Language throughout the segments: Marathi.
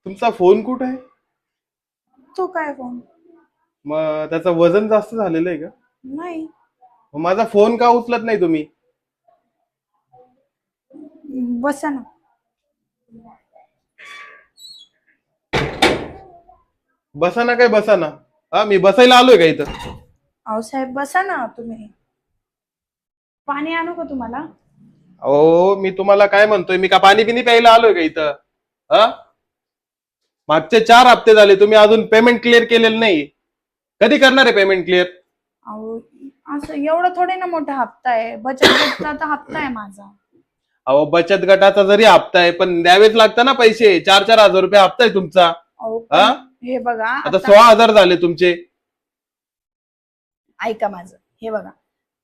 तुमचा फोन कुठे आहे? तो काय फोन? मग त्याचं वजन जास्त झालेलं आहे का? नाही. मग माझा फोन का उचलत नाही तुम्ही? बसा ना. बसा ना काय बसा ना. हा, मी बसायला आलोय का इथं? अहो साहेब, बसा ना तुम्ही. पाणी आणू का तुम्हाला? अहो, मी तुम्हाला काय म्हणतोय, मी का पाणी बिनी प्यायला आलोय का इथं? हा, मागचे 4 हप्ते झाले, तुम्ही अजून पेमेंट क्लिअर केलेलं नाही. कधी करणार आहे पेमेंट क्लिअर? अहो, असं एवढं थोडे ना मोठा हप्ता आहे, बचत गटचा तर हप्ता आहे माझा. अहो, बचत गटाचा जरी हप्ता आहे पण द्यावेच लागतं ना पैसे. 4-4 हजार रुपये हप्ता आहे तुमचा. अहो हा, पण हे बघा आता आता. 16 हजार झाले तुमचे. ऐका माझं. हे बघा,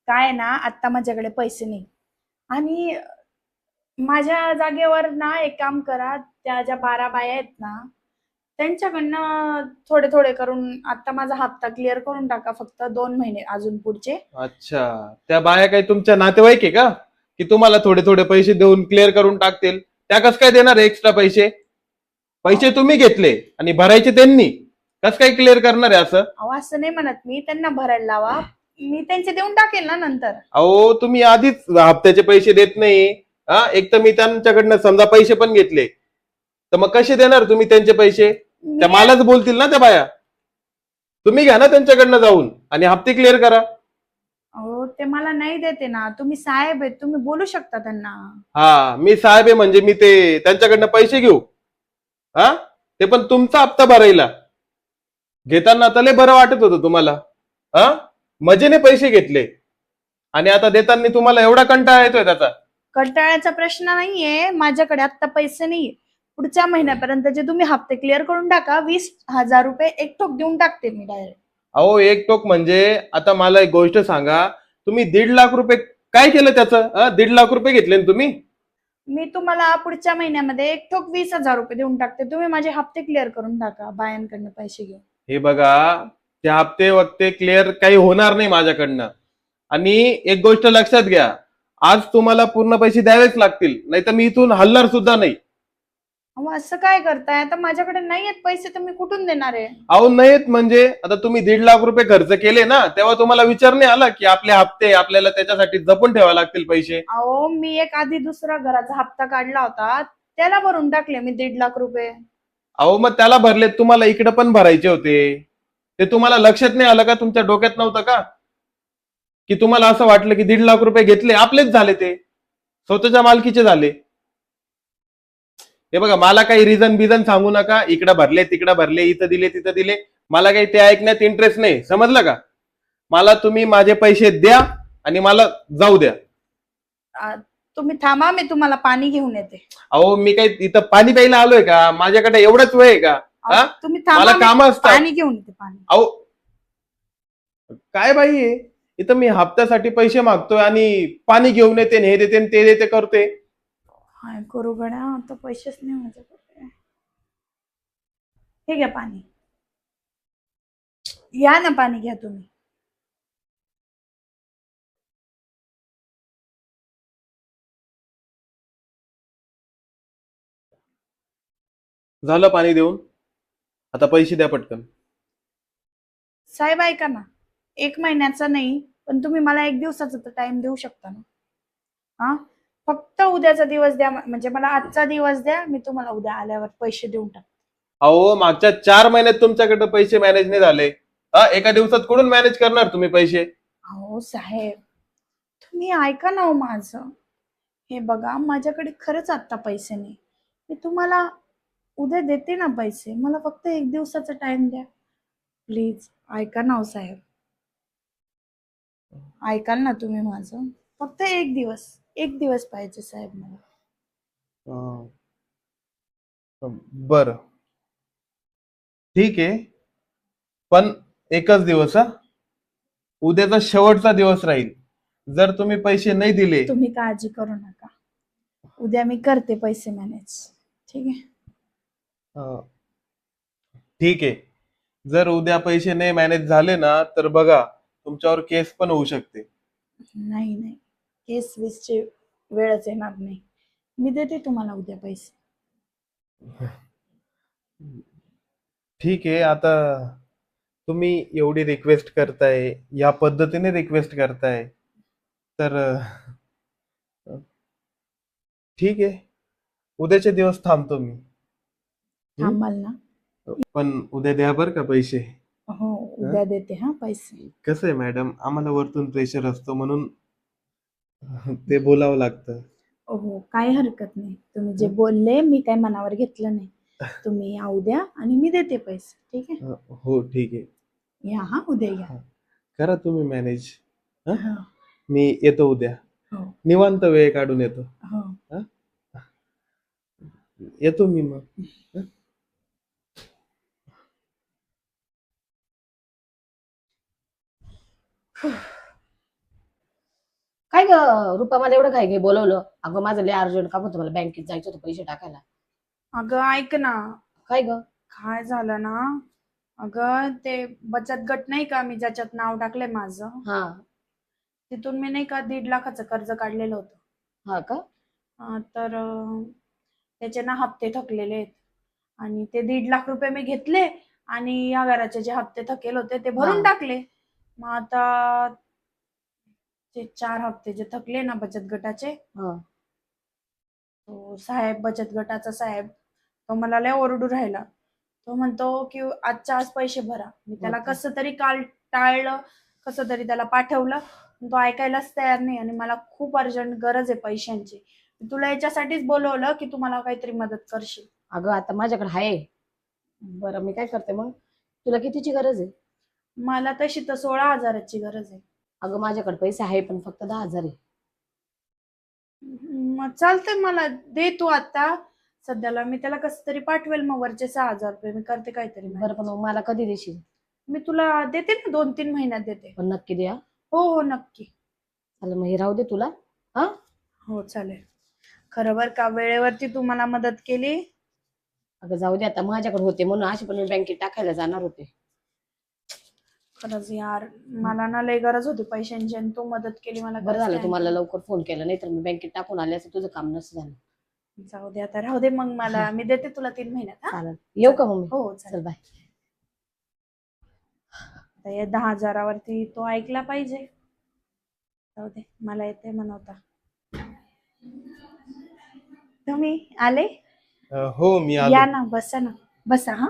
काय ना, आता माझ्याकडे पैसे नाही. आणि माझ्या जागेवर ना एक काम करा, त्या ज्या 12 बाया आहेत ना, त्यांच्याकडनं थोडे थोडे करून आता माझा हप्ता क्लिअर करून टाका, फक्त 2 महिने अजून पुढचे. अच्छा, त्या बाया काही तुमच्या नातेवाईक आहे का, की तुम्हाला थोडे थोडे पैसे देऊन क्लिअर करून टाकतील? त्या कस काय देणार एक्स्ट्रा पैसे? पैसे अहो तुम्ही घेतले आणि भरायचे त्यांनी. कस काय क्लिअर करणार आहे असं? अहो, असं नाही म्हणत मी, त्यांना भरायला लावा. मी त्यांचे देऊन टाकेल ना नंतर. अहो, तुम्ही आधीच हप्त्याचे पैसे देत नाही. हा, एक तर मी त्यांच्याकडनं समजा पैसे पण घेतले, तर मग कसे देणार तुम्ही त्यांचे पैसे? त्या मी मलाच बोलतील ना त्या बाया. तुम्ही घ्या ना त्यांच्याकडनं जाऊन आणि हप्ते क्लिअर करा. अहो, ते मला नाही देते ना. तुम्ही साहेब आहेत, तुम्ही बोलू शकता त्यांना. हा, मी साहेब आहे म्हणजे मी ते त्यांच्याकडनं पैसे घेऊ? हा, ते पण तुमचा हप्ता भरायला. घेताना तर लय बरं वाटत होतं तुम्हाला. हा, मजेने पैसे घेतले आणि आता देताना तुम्हाला एवढा कंटाळा येतोय त्याचा. कंटाळ्याचा प्रश्न नाहीये, माझ्याकडे आता पैसे नाहीये. पुढच्या महिन्यापर्यंत जे तुम्ही हप्ते क्लिअर करून टाका, 20,000 रुपये एक ठोक देऊन टाकते मी डायरेक्ट. अहो, एक टोक म्हणजे आता मला एक गोष्ट सांगा. तुम्ही 1.5 लाख रुपये काय केलं त्याचं? 1.5 लाख रुपये घेतले ना तुम्ही? मी तुम्हाला पुढच्या महिन्यामध्ये एक ठोक 20,000 रुपये देऊन टाकते. तुम्ही माझे हप्ते क्लिअर करून टाका बायांकडनं पैसे घेऊन. हे बघा, ते हप्ते वक्ते क्लिअर काही होणार नाही माझ्याकडनं. आणि एक गोष्ट लक्षात घ्या, आज तुम्हाला पूर्ण पैसे द्यावेच लागतील, नाही तर मी इथून हलणार सुद्धा नाही. अहो, असं काय करताय? आता माझ्याकडे नाही आहेत पैसे, तर मी कुठून देणार आहे? अहो, नाहीत म्हणजे आता तुम्ही 1.5 लाख रुपये खर्च केले ना, तेव्हा तुम्हाला विचार नाही आला की आपले हप्ते आपल्याला त्याच्यासाठी जपून ठेवावे लागतील पैसे? अहो, मी एक आधी दुसरा घराचा हप्ता काढला होता, त्याला भरून टाकले मी 1.5 लाख रुपये. अहो, मग त्याला भरले, तुम्हाला इकडे पण भरायचे होते. ते तुम्हाला लक्षात नाही आलं का? तुमच्या डोक्यात नव्हतं का? की तुम्हाला असं वाटलं की 1.5 लाख रुपये घेतले आपलेच झाले, ते स्वतःच्या मालकीचे झाले. हे बघा, मला काही रिझन बिझन सांगू नका. इकडे भरले तिकडे भरले, इथं दिले तिथं दिले, मला काही ते ऐकण्यात इंटरेस्ट नाही, समजलं का? मला तुम्ही माझे पैसे द्या आणि मला जाऊ द्या. आ, तुम्ही थांबा, मी तुम्हाला पाणी घेऊन येते. अहो, मी काही इथं पाणी प्यायला आलोय का? माझ्याकडे एवढंच वेळ आहे का? अहो, हा, तुम्ही मला थांबा, मी काम असतात. पाणी घेऊन येते. पाणी. अहो, काय बाई आहे? इथं मी हप्त्यासाठी पैसे मागतोय आणि पाणी घेऊन येते आणि हे देते आणि ते देते करते. काय करू गड्या, आता पैसेच नाही माझ्याकडे. हे घ्या पाणी. या ना, पाणी घ्या तुम्ही. झालं पाणी देऊन, आता पैसे द्या पटकन. साहेब ऐका ना, 1 महिन्याचा नाही, पण तुम्ही मला 1 दिवसाचा तर टाइम देऊ शकता ना? हा, फक्त उद्याचा दिवस द्या, म्हणजे मला आजचा दिवस द्या, मी तुम्हाला उद्या आल्यावर पैसे देऊन टाक. अहो, मागच्या 4 महिन्यात तुमच्याकडे पैसे मॅनेज नाही झाले. एका दिवसात कुठून मॅनेज करणार तुम्ही पैसे? अहो साहेब, तुम्ही ऐका ना हो माझं. हे बघा, माझ्याकडे खरंच आता पैसे नाही. मी तुम्हाला उद्या देते ना पैसे, मला फक्त 1 दिवसाचा टाइम द्या. प्लीज ऐका ना हो साहेब. ऐकाल ना तुम्ही माझं? फक्त 1 दिवस. 1 दिवस पाहिजे साहेब मला. अं, बरं, ठीक आहे. पण एकच दिवस, उद्याचा शेवटचा दिवस राहील. जर तुम्ही पैसे नाही दिले. तुम्ही काळजी करू नका, उद्या मी करते पैसे मॅनेज. ठीक आहे. अं, ठीक आहे. जर उद्या पैसे नाही मॅनेज झाले ना, तर बघा, तुमच्यावर केस पण होऊ शकते. नाही नाही, केस वीसची वेळच येणार नाही. मी देते तुम्हाला उद्या पैसे. ठीक आहे. आता तुम्ही एवढी रिक्वेस्ट करताय, या पद्धतीने रिक्वेस्ट करताय, तर ठीक आहे. उद्याचे दिवस थांबतो मी. हं? थांबाल ना? पण उद्या द्या बरं का पैसे. हो, उद्या देते हा पैसे. कसं आहे मॅडम, आम्हाला वरतून प्रेशर असतो म्हणून ते बोलावं लागतं. हो, काही हरकत नाही. तुम्ही जे हं? बोलले मी काही मनावर घेतलं नाही. तुम्ही या उद्या आणि मी देते पैसे. ठीक आहे? हो, ठीक आहे. या हा, उद्या या. हां. करा तुम्ही मॅनेज. हं? हो, मी येतो उद्या. हो, निवांत वेळ काढून येतो. हो. हं? येतो मी मग. हं? काय ग रुपा, मला एवढं काय काय बोलवलं? अगं माझं लय अर्जंट काम होतं, मला बँकेत जायचं होतं पैसे टाकायला. अगं ऐक ना, काय ग? काय झालं ना, अगं ते बचत गट नाही का, मी ज्याच्यात नाव टाकलंय माझं, हा. तिथून मी नाही का 1.5 लाखाचं कर्ज काढलेलं होतं. हा का? तर त्याचे ना हप्ते थकलेले आहेत आणि ते 1.5 लाख रुपये मी घेतले आणि या घराचे जे हप्ते थकेल होते ते भरून हा. टाकले. मग आता ते 4 हप्ते जे थकले ना बचत गटाचे, हा. तो साहेब, बचत गटाचा साहेब, तो मला लय ओरडू राहिला. तो म्हणतो की आजच्या आज पैसे भरा. मी त्याला बापरे. कसं तरी काल टाळलं, कसं तरी त्याला पाठवलं, पण तो ऐकायलाच तयार नाही आणि मला खूप अर्जंट गरज आहे पैशांची. मी तुला याच्यासाठीच बोलवलं की तू मला काहीतरी मदत करशील. अगं आता माझ्याकडे आहे. बरं, मी काय करते मग? तुला कितीची गरज आहे? मला तशी तर 16,000ची गरज आहे. अगं माझ्याकडे पैसे आहे, पण फक्त 10,000 आहे. मग चालतंय, मला दे तू आता सध्याला. मी त्याला कसं तरी पाठवेल मग वरचे 6,000 रुपये. मी करते काहीतरी बरं, manage. पण मग मला कधी देशील? मी तुला देते ना, 2-3 महिन्यात देते. पण नक्की द्या. हो हो, नक्की. चालेल, मग हे राहू दे तुला. हा. हो चालेल. खरं बर का, वेळेवरती तू मला मदत केली. अगं जाऊ दे, आता माझ्याकडे होते म्हणून अशी पण मी बँकेत टाकायला जाणार होते. खरंच यार, मला ना लय गरज होती पैशांची आणि तू मदत केली मला. बरं खरंच झालं thank तुम्हाला you. लवकर फोन केला, नाही तर मी बँकेत टाकून आले असं तुझं काम नसतं झालं. जाऊ दे आता, राहू दे मग. मला मी देते तुला 3 महिन्यात. हा चालेल, येऊ का मग मी? हो चालेल. चल बाय. आता या 10,000वरती तो ऐकला पाहिजे. जाऊ दे, मला येते म्हणवता. तुम्ही आले? हो, मी आलो. या ना, बसा ना, बसा. हा,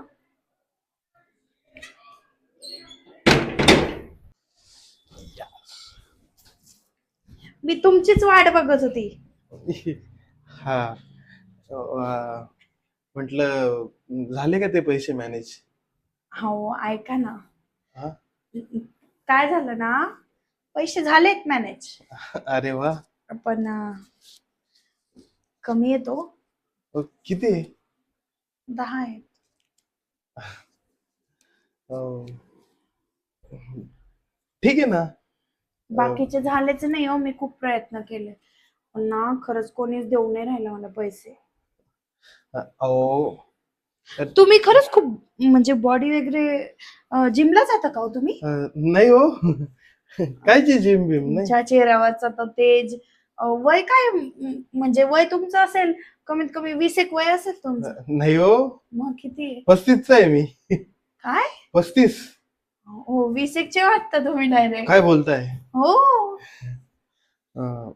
मी तुमचीच वाट बघत होती. हा. म्हटलं झाले का ते पैसे मॅनेज? हो, ऐका ना, हा. काय झालं ना, पैसे झालेत मॅनेज, अरे वा. पण कमी येतो. किती? 10 आहे. अं, ठीक आहे ना. बाकीचे झालेच नाही हो. मी खूप प्रयत्न केले पण ना, खरंच कोणीच देऊ नाही राहिलं मला पैसे. अहो, तुम्ही खरंच खूप म्हणजे बॉडी वगैरे जिमला जाता का हो तुम्ही? नाही हो. कायची जिम बिम नाही. तुमच्या चेहऱ्यावरचा तो तेज, वय काय म्हणजे वय तुमचं असेल कमीत कमी 20 एक वय असेल तुमचं. नाही हो, मग किती आहे? 35 आहे मी. काय? 35. हो, 20 एक चे वाटतं तुम्ही डायरेक्ट. काय बोलताय? हो, अं,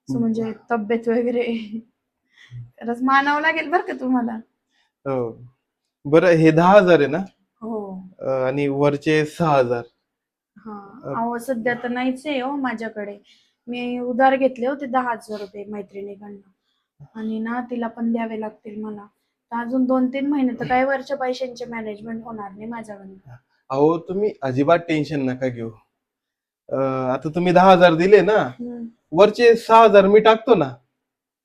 म्हणजे तब्येत वगैरे खरंच मानावं लागेल बरं का तुम्हाला. हो. बरं, हे 10,000 आहे ना? हो. आणि वरचे 6,000. हा, अहो सध्या तर नाहीच आहे हो माझ्याकडे. मी उधार घेतले होते 10,000 रुपये मैत्रिणीकडनं आणि ना तिला पण द्यावे लागतील मला. तर अजून 2-3 महिने तर काही वरच्या पैशांचे मॅनेजमेंट होणार नाही माझ्याकडनं. अहो, तुम्ही अजिबात टेन्शन नका घेऊ. आता तुम्ही 10,000 दिले ना, वरचे 6,000 मी टाकतो ना.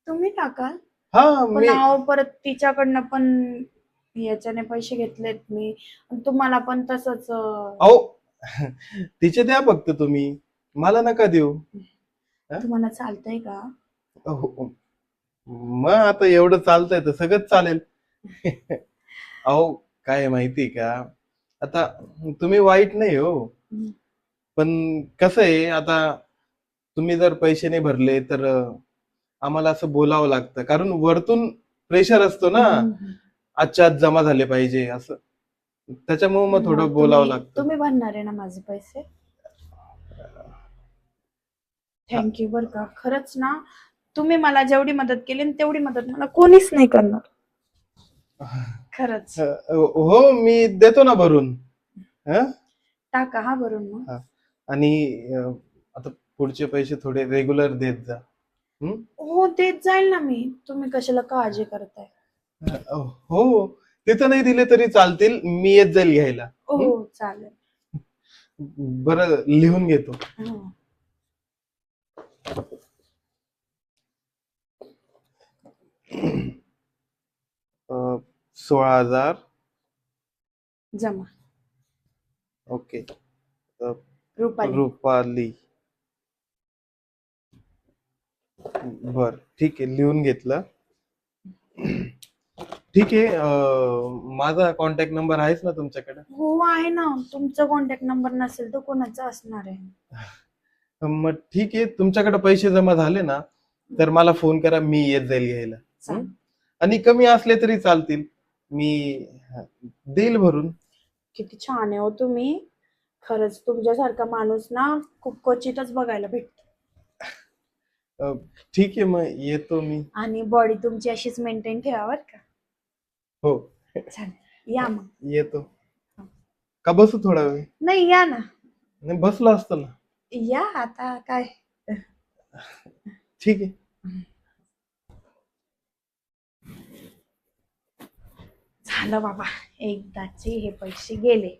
तुम्ही टाकाल? हा, पण मी अहो परत तिच्याकडनं पण याच्याने पैसे घेतलेत मी आणि तुम्हाला पण तसंच. अहो, तिचे द्या फक्त तुम्ही, मला नका देऊ. तुम्हाला चालतंय का? अहो, मग आता एवढं चालतंय तर सगळंच चालेल. अहो, काय आहे माहिती का, आता तुम्ही वाईट नाही हो, हम्म. पण कसं आहे, आता तुम्ही जर पैसे नाही भरले तर आम्हाला असं बोलावं लागतं, कारण वरतून प्रेशर असतो ना. आजच्या आज जमा झाले पाहिजे असं. त्याच्यामुळे मग थोडं मग बोलावं तुम्ही लागतं. तुम्ही भरणार आहे ना माझे पैसे? थँक्यू बर का, खरंच ना, तुम्ही मला जेवढी मदत केली ना, तेवढी मदत मला कोणीच नाही करणार. खरंच. हो, मी देतो ना भरून. हं? टाका हा भरून मग. हा. आणि आता पुढचे पैसे थोडे रेग्युलर देत जा. हं? हो देत जाईल ना मी, तुम्ही कशाला काळजी करताय. हो, तिथं नाही दिले तरी चालतील, मी येत जाईल घ्यायला. हो चालेल. बरं, लिहून घेतो. हो. 16,000. जमा. ओके. रुपाली. रुपाली. बर, ठीक आहे, लिहून घेतलं. ठीक आहे. माझा कॉन्टॅक्ट नंबर आहेच ना तुमच्याकडे? हो आहे ना, तुमचा कॉन्टॅक्ट नंबर नसेल तर कोणाचा असणार आहे? मग ठीक आहे, तुमच्याकडे पैसे जमा झाले ना तर मला फोन करा, मी येत जाईल घ्यायला. चालेल. आणि कमी असले तरी चालतील, मी देईल भरून. किती छान आहे हो तुम्ही. खरंच तुमच्यासारखा माणूस ना खूप क्वचितच बघायला भेटतो. ठीक आहे, मग येतो मी. आणि बॉडी तुमची अशीच मेंटेन ठेवा बरं का. हो, चालेल, या मग. येतो. का बसू थोडा वेळ? नाही या ना. नाही, बसलो असतो ना. या आता काय. ठीक आहे. झालं बाबा, एकदाचे हे पैसे गेले.